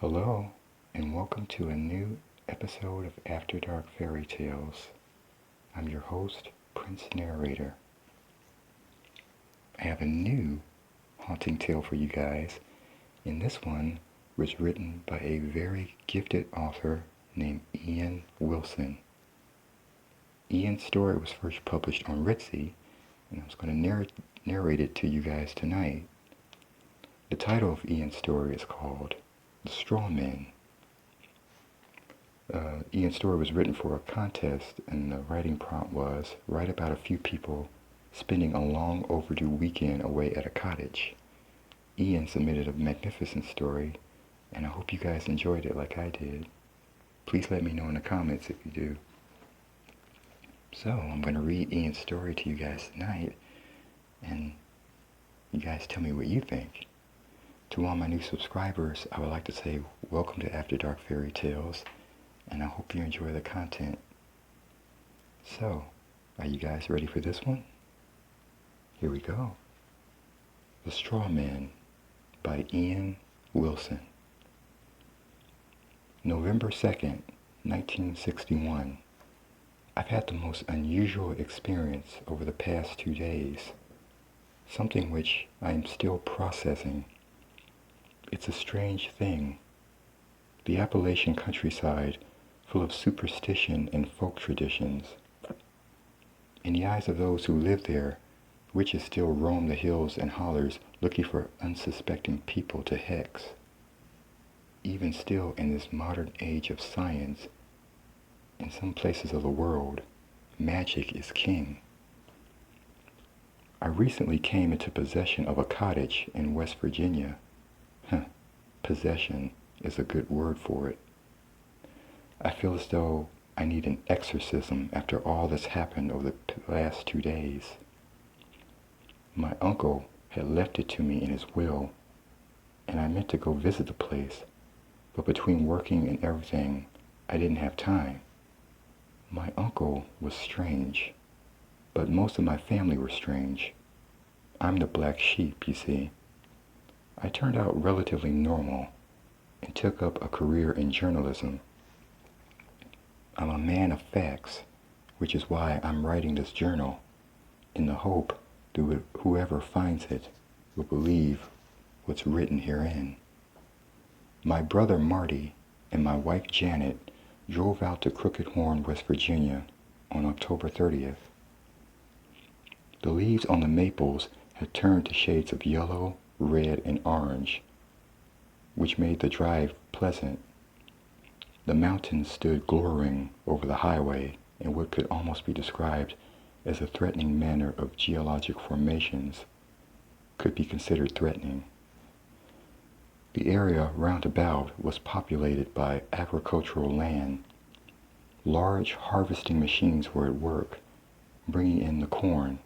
Hello, and welcome to a new episode of After Dark Fairy Tales. I'm your host, Prince Narrator. I have a new haunting tale for you guys, and this one was written by a very gifted author named Ian Wilson. Ian's story was first published on Ritzy, and I was going to narrate it to you guys tonight. The title of Ian's story is called The Straw Men. Ian's story was written for a contest, and the writing prompt was, write about a few people spending a long overdue weekend away at a cottage. Ian submitted a magnificent story, and I hope you guys enjoyed it like I did. Please let me know in the comments if you do. So, I'm going to read Ian's story to you guys tonight, and you guys tell me what you think. To all my new subscribers, I would like to say welcome to After Dark Fairy Tales, and I hope you enjoy the content. So, are you guys ready for this one? Here we go. The Straw Men by Ian Wilson. November 2nd, 1961. I've had the most unusual experience over the past 2 days, something which I am still processing. It's a strange thing. The Appalachian countryside, full of superstition and folk traditions. In the eyes of those who live there, witches still roam the hills and hollers looking for unsuspecting people to hex. Even still in this modern age of science, in some places of the world, magic is king. I recently came into possession of a cottage in West Virginia. Possession is a good word for it. I feel as though I need an exorcism after all that's happened over the last 2 days. My uncle had left it to me in his will, and I meant to go visit the place, but between working and everything, I didn't have time. My uncle was strange, but most of my family were strange. I'm the black sheep, you see. I turned out relatively normal and took up a career in journalism. I'm a man of facts, which is why I'm writing this journal, in the hope that whoever finds it will believe what's written herein. My brother Marty and my wife Janet drove out to Crooked Horn, West Virginia on October 30th. The leaves on the maples had turned to shades of yellow, red, and orange, which made the drive pleasant. The mountains stood glowering over the highway in what could almost be described as a threatening manner of geologic formations could be considered threatening. The area roundabout was populated by agricultural land. Large harvesting machines were at work, bringing in the corn.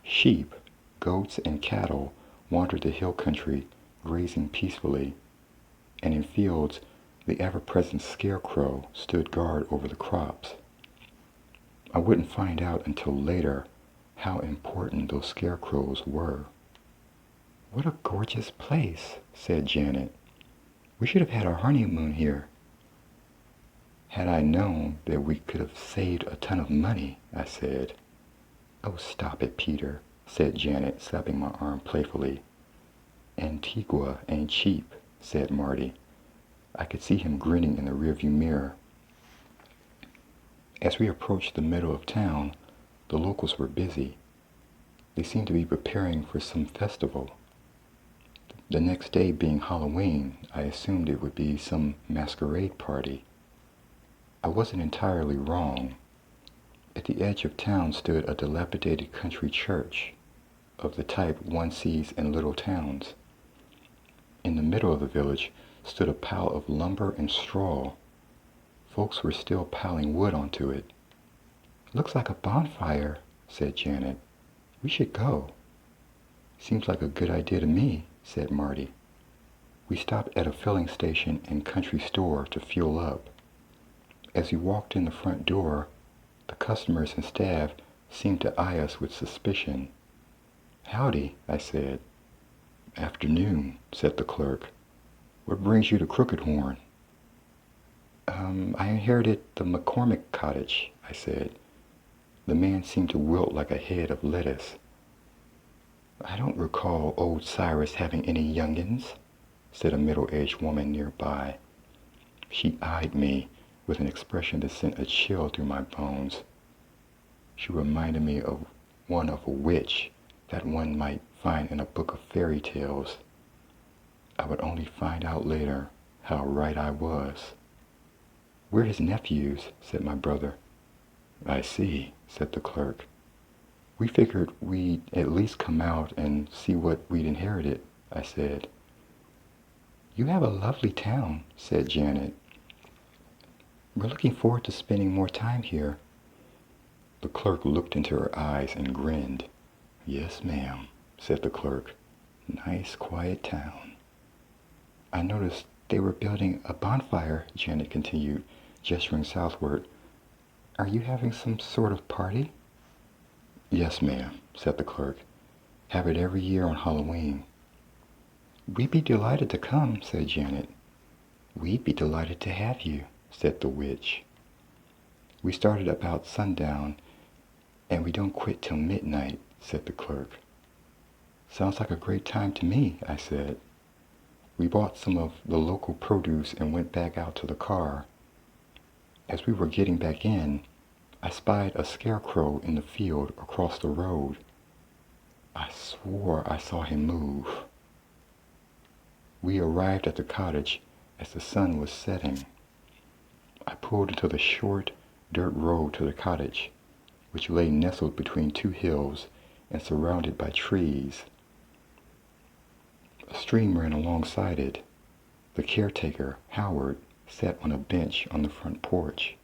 Sheep, goats, and cattle wandered the hill country, grazing peacefully, and in fields the ever-present scarecrow stood guard over the crops. I wouldn't find out until later how important those scarecrows were. "What a gorgeous place," said Janet. "We should have had our honeymoon here." "Had I known that we could have saved a ton of money," I said. "Oh, stop it, Peter," said Janet, slapping my arm playfully. "Antigua ain't cheap," said Marty. I could see him grinning in the rearview mirror. As we approached the middle of town, the locals were busy. They seemed to be preparing for some festival. The next day being Halloween, I assumed it would be some masquerade party. I wasn't entirely wrong. At the edge of town stood a dilapidated country church, of the type one sees in little towns. In the middle of the village stood a pile of lumber and straw. Folks were still piling wood onto it. "Looks like a bonfire," said Janet. "We should go." "Seems like a good idea to me," said Marty. We stopped at a filling station and country store to fuel up. As we walked in the front door, the customers and staff seemed to eye us with suspicion. "Howdy," I said. "Afternoon," said the clerk. What brings you to Crooked Horn? I inherited the McCormick cottage, I said. The man seemed to wilt like a head of lettuce. I don't recall old Cyrus having any youngins, said a middle-aged woman nearby. She eyed me with an expression that sent a chill through my bones. She reminded me of one of a witch that one might find in a book of fairy tales. I would only find out later how right I was. We're his nephews, said my brother. I see, said the clerk. We figured we'd at least come out and see what we'd inherited, I said. You have a lovely town, said Janet. We're looking forward to spending more time here. The clerk looked into her eyes and grinned. Yes, ma'am, said the clerk. Nice, quiet town. I noticed they were building a bonfire, Janet continued, gesturing southward. Are you having some sort of party? Yes, ma'am, said the clerk. Have it every year on Halloween. We'd be delighted to come, said Janet. We'd be delighted to have you, said the witch. We started about sundown, and we don't quit till midnight, said the clerk. Sounds like a great time to me, I said. We bought some of the local produce and went back out to the car. As we were getting back in, I spied a scarecrow in the field across the road. I swore I saw him move. We arrived at the cottage as the sun was setting. I pulled into the short dirt road to the cottage, which lay nestled between two hills and surrounded by trees. A stream ran alongside it. The caretaker, Howard, sat on a bench on the front porch,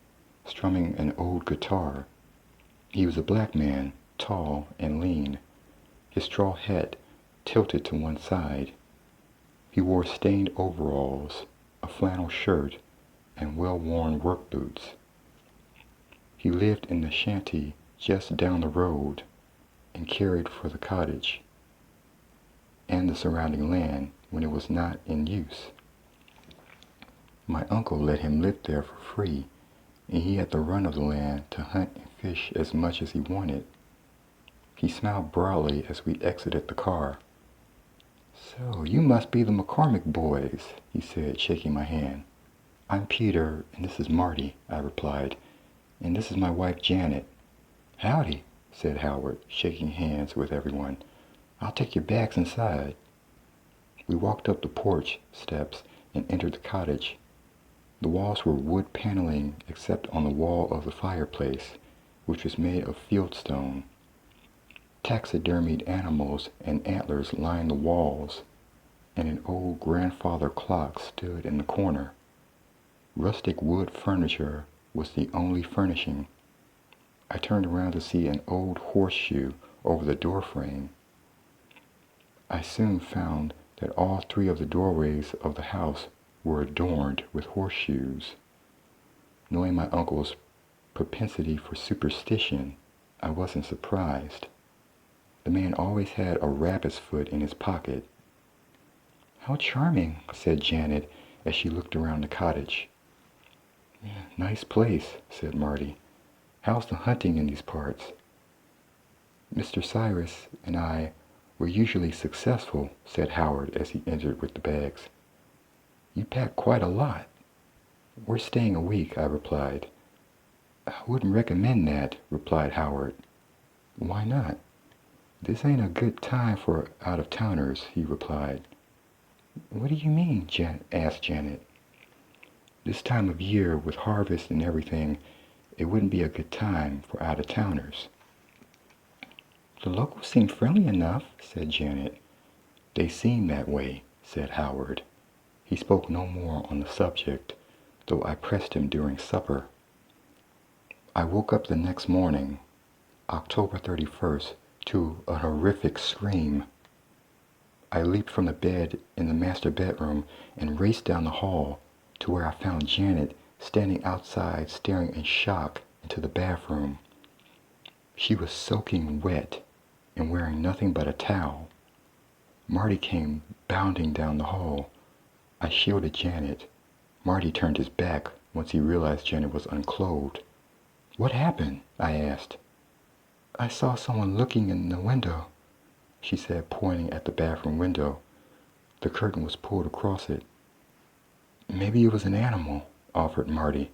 strumming an old guitar. He was a black man, tall and lean, his straw hat tilted to one side. He wore stained overalls, a flannel shirt, and well-worn work boots. He lived in the shanty just down the road and cared for the cottage and the surrounding land when it was not in use. My uncle let him live there for free, and he had the run of the land to hunt and fish as much as he wanted. He smiled broadly as we exited the car. So you must be the McCormick boys, he said, shaking my hand. I'm Peter, and this is Marty, I replied, and this is my wife Janet. Howdy, said Howard, shaking hands with everyone. I'll take your bags inside. We walked up the porch steps and entered the cottage. The walls were wood paneling except on the wall of the fireplace, which was made of fieldstone. Taxidermied animals and antlers lined the walls, and an old grandfather clock stood in the corner. Rustic wood furniture was the only furnishing. I turned around to see an old horseshoe over the doorframe. I soon found that all three of the doorways of the house were adorned with horseshoes. Knowing my uncle's propensity for superstition, I wasn't surprised. The man always had a rabbit's foot in his pocket. How charming, said Janet as she looked around the cottage. Nice place, said Marty. How's the hunting in these parts? Mr. Cyrus and I were usually successful, said Howard as he entered with the bags. You packed quite a lot. We're staying a week, I replied. I wouldn't recommend that, replied Howard. Why not? This ain't a good time for out-of-towners, he replied. What do you mean? Asked Janet. This time of year, with harvest and everything, it wouldn't be a good time for out-of-towners. The locals seem friendly enough, said Janet. They seem that way, said Howard. He spoke no more on the subject, though I pressed him during supper. I woke up the next morning, October 31st, to a horrific scream. I leaped from the bed in the master bedroom and raced down the hall to where I found Janet standing outside staring in shock into the bathroom. She was soaking wet and wearing nothing but a towel. Marty came bounding down the hall. I shielded Janet. Marty turned his back once he realized Janet was unclothed. What happened? I asked. I saw someone looking in the window, she said, pointing at the bathroom window. The curtain was pulled across it. Maybe it was an animal, offered Marty.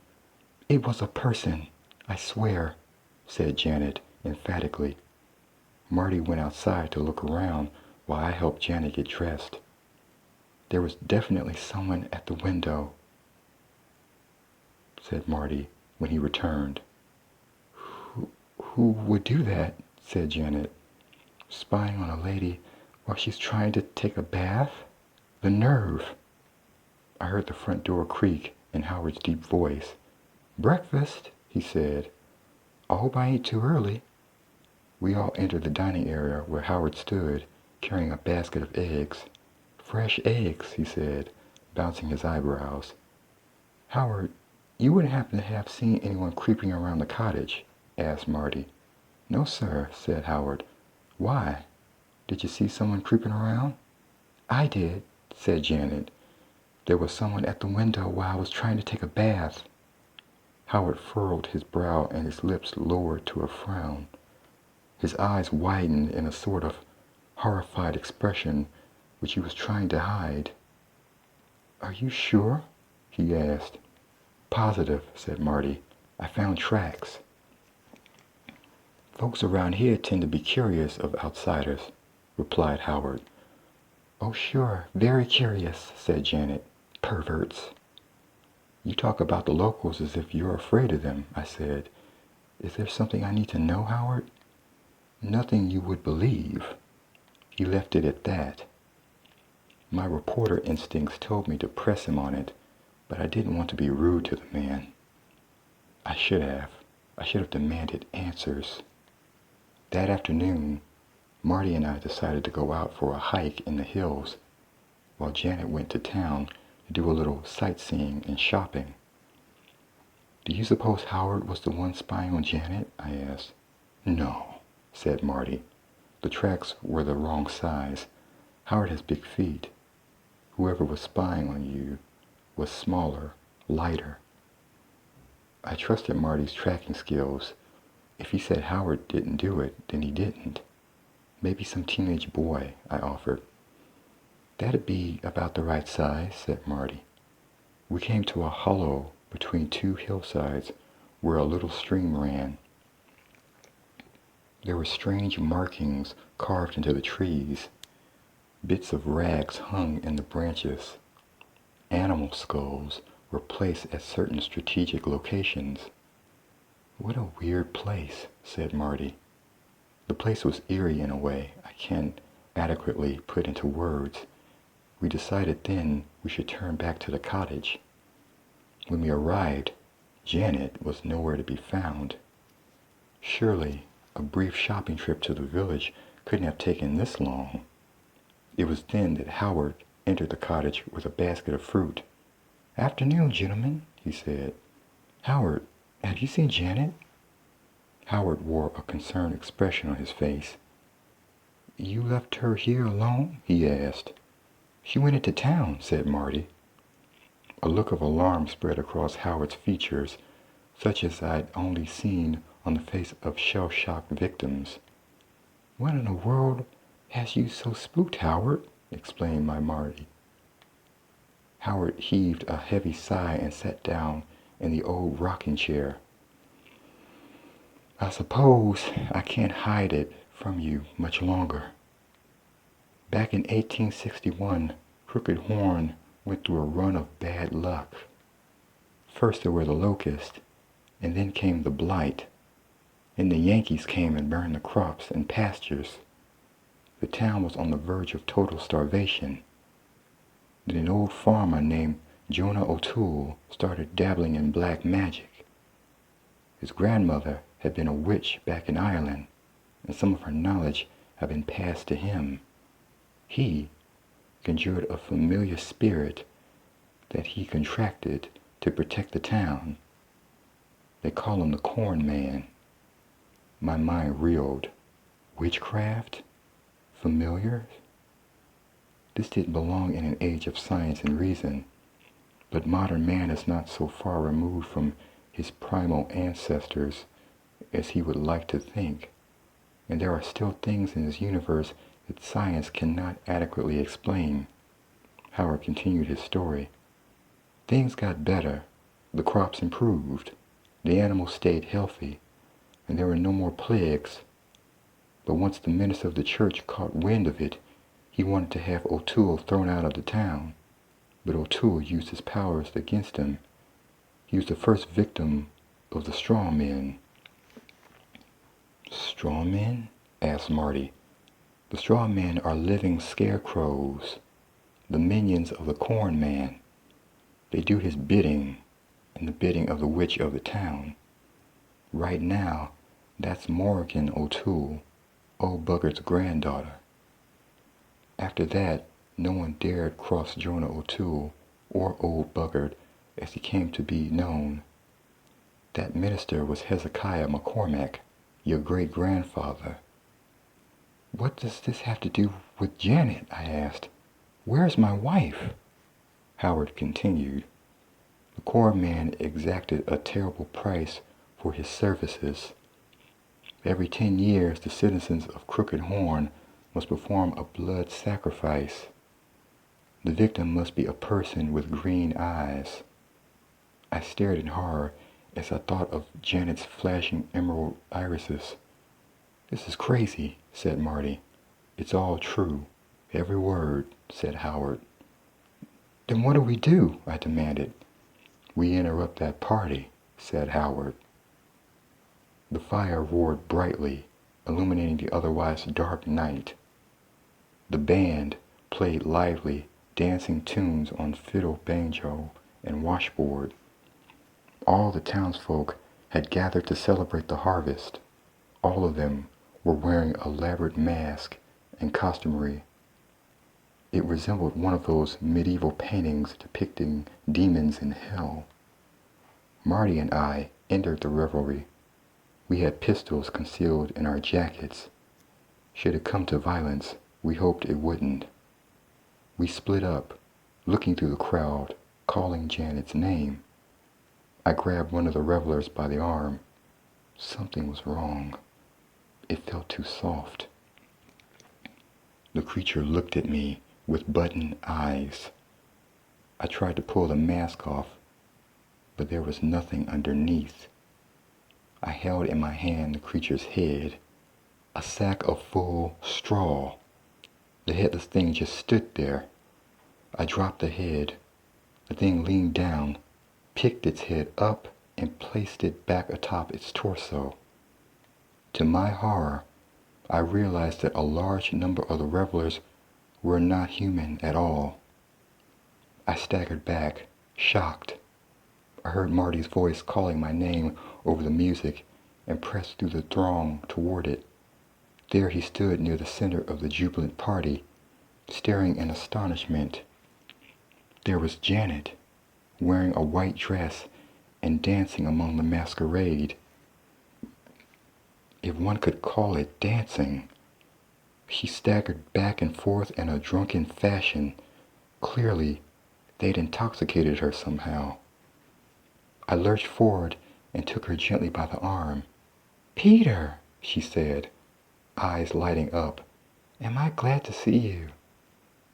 It was a person, I swear, said Janet emphatically. Marty went outside to look around while I helped Janet get dressed. There was definitely someone at the window, said Marty when he returned. Who would do that? Said Janet. Spying on a lady while she's trying to take a bath? The nerve! I heard the front door creak in Howard's deep voice. Breakfast, he said. I hope I ain't too early. We all entered the dining area where Howard stood, carrying a basket of eggs. Fresh eggs, he said, bouncing his eyebrows. Howard, you wouldn't happen to have seen anyone creeping around the cottage? Asked Marty. No, sir, said Howard. Why? Did you see someone creeping around? I did, said Janet. There was someone at the window while I was trying to take a bath. Howard furrowed his brow and his lips lowered to a frown. His eyes widened in a sort of horrified expression which he was trying to hide. Are you sure? He asked. Positive, said Marty. I found tracks. Folks around here tend to be curious of outsiders, replied Howard. Oh, sure, very curious, said Janet. Perverts. You talk about the locals as if you're afraid of them, I said. Is there something I need to know, Howard? Nothing you would believe. He left it at that. My reporter instincts told me to press him on it, but I didn't want to be rude to the man. I should have demanded answers. That afternoon, Marty and I decided to go out for a hike in the hills, while Janet went to town to do a little sightseeing and shopping. Do you suppose Howard was the one spying on Janet? I asked. No, said Marty. The tracks were the wrong size. Howard has big feet. Whoever was spying on you was smaller, lighter. I trusted Marty's tracking skills. If he said Howard didn't do it, then he didn't. Maybe some teenage boy, I offered. That'd be about the right size, said Marty. We came to a hollow between two hillsides where a little stream ran. There were strange markings carved into the trees. Bits of rags hung in the branches. Animal skulls were placed at certain strategic locations. What a weird place, said Marty. The place was eerie in a way I can't adequately put into words. We decided then we should turn back to the cottage. When we arrived, Janet was nowhere to be found. Surely a brief shopping trip to the village couldn't have taken this long. It was then that Howard entered the cottage with a basket of fruit. Afternoon, gentlemen, he said. Howard, have you seen Janet? Howard wore a concerned expression on his face. You left her here alone? He asked. She went into town, said Marty. A look of alarm spread across Howard's features, such as I'd only seen on the face of shell-shocked victims. What in the world has you so spooked, Howard? Explained my Marty. Howard heaved a heavy sigh and sat down in the old rocking chair. I suppose I can't hide it from you much longer. Back in 1861, Crooked Horn went through a run of bad luck. First there were the locusts, and then came the blight. And the Yankees came and burned the crops and pastures. The town was on the verge of total starvation. Then an old farmer named Jonah O'Toole started dabbling in black magic. His grandmother had been a witch back in Ireland, and some of her knowledge had been passed to him. He conjured a familiar spirit that he contracted to protect the town. They call him the Corn Man. My mind reeled. Witchcraft? Familiars? This didn't belong in an age of science and reason, but modern man is not so far removed from his primal ancestors as he would like to think, and there are still things in this universe that science cannot adequately explain. Howard continued his story. Things got better, the crops improved, the animals stayed healthy, and there were no more plagues. But once the minister of the church caught wind of it, he wanted to have O'Toole thrown out of the town. But O'Toole used his powers against him. He was the first victim of the straw men. Straw men? Asked Marty. The straw men are living scarecrows, the minions of the corn man. They do his bidding and the bidding of the witch of the town. Right now, that's Morgan O'Toole, old Bugger's granddaughter. After that, no one dared cross Jonah O'Toole, or Old Buggard, as he came to be known. That minister was Hezekiah McCormack, your great-grandfather. What does this have to do with Janet? I asked. Where's my wife? Howard continued. The corn man exacted a terrible price for his services. Every 10 years, the citizens of Crooked Horn must perform a blood sacrifice. The victim must be a person with green eyes. I stared in horror as I thought of Janet's flashing emerald irises. This is crazy, said Marty. It's all true. Every word, said Howard. Then what do we do? I demanded. We interrupt that party, said Howard. The fire roared brightly, illuminating the otherwise dark night. The band played lively, dancing tunes on fiddle, banjo, and washboard. All the townsfolk had gathered to celebrate the harvest. All of them were wearing elaborate masks and costumery. It resembled one of those medieval paintings depicting demons in hell. Marty and I entered the revelry. We had pistols concealed in our jackets. Should it come to violence, we hoped it wouldn't. We split up, looking through the crowd, calling Janet's name. I grabbed one of the revelers by the arm. Something was wrong. It felt too soft. The creature looked at me with button eyes. I tried to pull the mask off, but there was nothing underneath. I held in my hand the creature's head, a sack of full straw. The headless thing just stood there. I dropped the head. The thing leaned down, picked its head up, and placed it back atop its torso. To my horror, I realized that a large number of the revelers were not human at all. I staggered back, shocked. I heard Marty's voice calling my name over the music and pressed through the throng toward it. There he stood near the center of the jubilant party, staring in astonishment. There was Janet, wearing a white dress and dancing among the masquerade. If one could call it dancing. She staggered back and forth in a drunken fashion. Clearly, they'd intoxicated her somehow. I lurched forward and took her gently by the arm. Peter, she said, eyes lighting up. Am I glad to see you?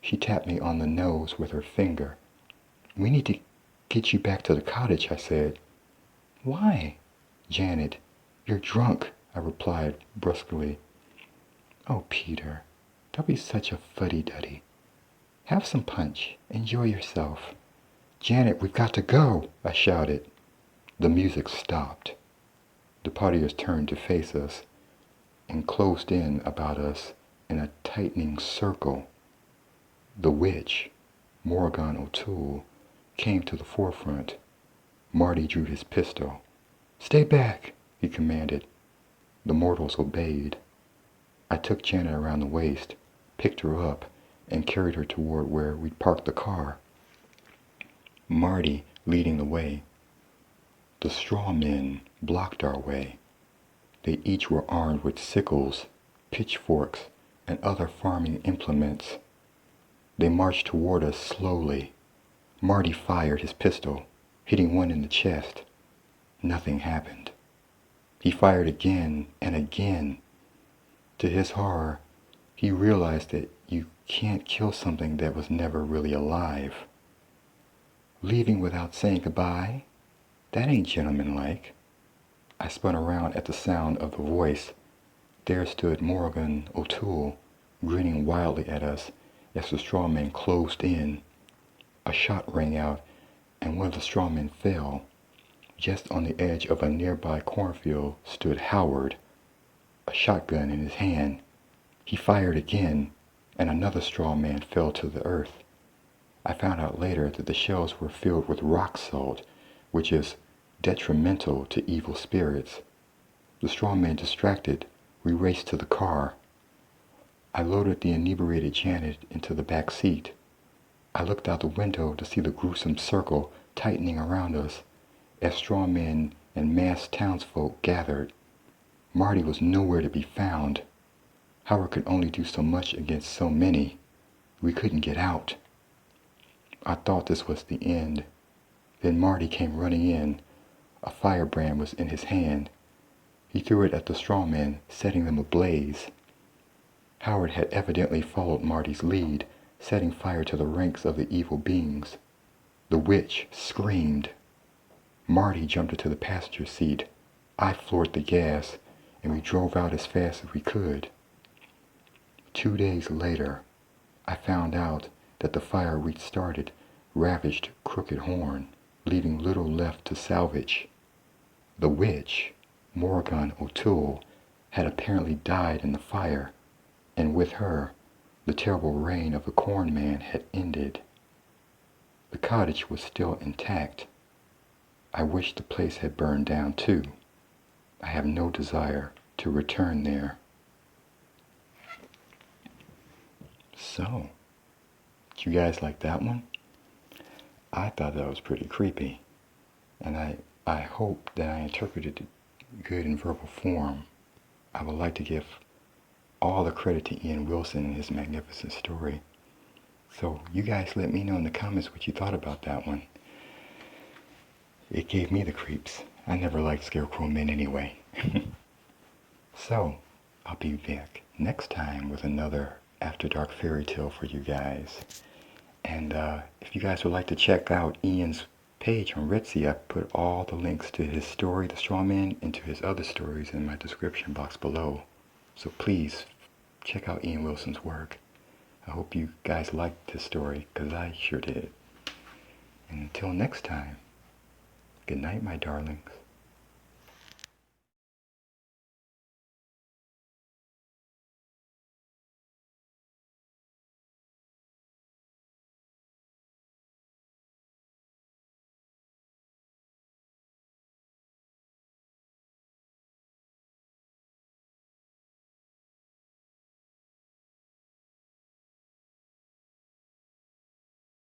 She tapped me on the nose with her finger. We need to get you back to the cottage, I said. Why? Janet, you're drunk, I replied brusquely. Oh, Peter, don't be such a fuddy-duddy. Have some punch. Enjoy yourself. Janet, we've got to go, I shouted. The music stopped. The partiers turned to face us and closed in about us in a tightening circle. The witch, Morgan O'Toole, came to the forefront. Marty drew his pistol. Stay back, he commanded. The mortals obeyed. I took Janet around the waist, picked her up, and carried her toward where we'd parked the car. Marty leading the way. The straw men blocked our way. They each were armed with sickles, pitchforks, and other farming implements. They marched toward us slowly. Marty fired his pistol, hitting one in the chest. Nothing happened. He fired again and again. To his horror, he realized that you can't kill something that was never really alive. Leaving without saying goodbye? That ain't gentlemanlike. I spun around at the sound of the voice. There stood Morgan O'Toole, grinning wildly at us as the strawman closed in. A shot rang out, and one of the strawmen fell. Just on the edge of a nearby cornfield stood Howard, a shotgun in his hand. He fired again, and another strawman fell to the earth. I found out later that the shells were filled with rock salt, which is detrimental to evil spirits. The strawman distracted, we raced to the car. I loaded the inebriated Janet into the back seat. I looked out the window to see the gruesome circle tightening around us as strawmen and masked townsfolk gathered. Marty was nowhere to be found. Howard could only do so much against so many. We couldn't get out. I thought this was the end. Then Marty came running in. A firebrand was in his hand. He threw it at the strawmen, setting them ablaze. Howard had evidently followed Marty's lead, setting fire to the ranks of the evil beings. The witch screamed. Marty jumped into the passenger seat. I floored the gas, and we drove out as fast as we could. 2 days later, I found out that the fire we'd started ravaged Crooked Horn, leaving little left to salvage. The witch, Morgan O'Toole, had apparently died in the fire, and with her, the terrible reign of the Corn Man had ended. The cottage was still intact. I wish the place had burned down too. I have no desire to return there. So, did you guys like that one? I thought that was pretty creepy, and I hope that I interpreted it good in verbal form. I would like to give all the credit to Ian Wilson and his magnificent story. So you guys let me know in the comments what you thought about that one. It gave me the creeps. I never liked scarecrow men anyway. So, I'll be back next time with another After Dark fairy tale for you guys. And if you guys would like to check out Ian's page on Etsy, I put all the links to his story, The Straw Man, and to his other stories in my description box below. So please check out Ian Wilson's work. I hope you guys liked this story, because I sure did. And until next time, good night, my darlings.